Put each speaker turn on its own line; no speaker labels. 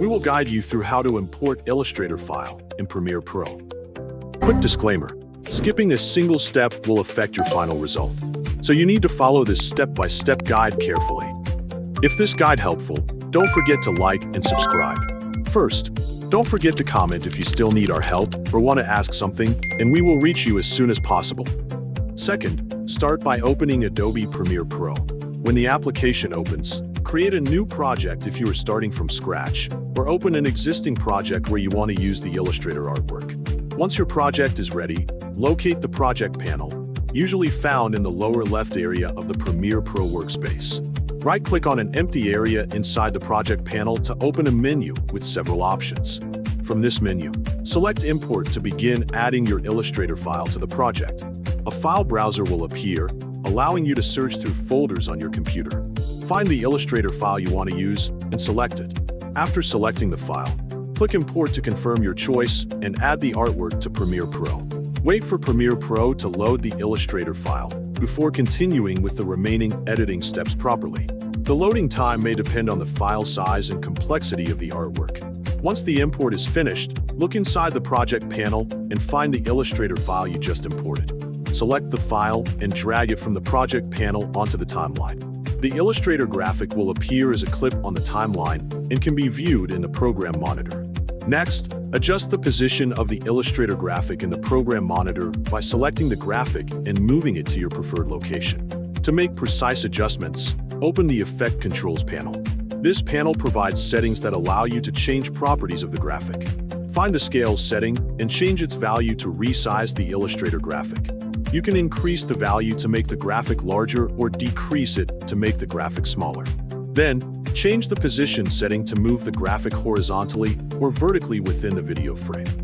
We will guide you through how to import Illustrator file in Premiere Pro. Quick disclaimer, skipping a single step will affect your final result, so you need to follow this step-by-step guide carefully. If this guide helpful, don't forget to like and subscribe. First, don't forget to comment if you still need our help or want to ask something, and we will reach you as soon as possible. Second, start by opening Adobe Premiere Pro. When the application opens, create a new project if you are starting from scratch, or open an existing project where you want to use the Illustrator artwork. Once your project is ready, locate the project panel, usually found in the lower left area of the Premiere Pro workspace. Right-click on an empty area inside the project panel to open a menu with several options. From this menu, select Import to begin adding your Illustrator file to the project. A file browser will appear, allowing you to search through folders on your computer. Find the Illustrator file you want to use and select it. After selecting the file, click Import to confirm your choice and add the artwork to Premiere Pro. Wait for Premiere Pro to load the Illustrator file before continuing with the remaining editing steps properly. The loading time may depend on the file size and complexity of the artwork. Once the import is finished, look inside the project panel and find the Illustrator file you just imported. Select the file and drag it from the project panel onto the timeline. The Illustrator graphic will appear as a clip on the timeline and can be viewed in the program monitor. Next, adjust the position of the Illustrator graphic in the program monitor by selecting the graphic and moving it to your preferred location. To make precise adjustments, open the Effect Controls panel. This panel provides settings that allow you to change properties of the graphic. Find the Scale setting and change its value to resize the Illustrator graphic. You can increase the value to make the graphic larger or decrease it to make the graphic smaller. Then, change the position setting to move the graphic horizontally or vertically within the video frame.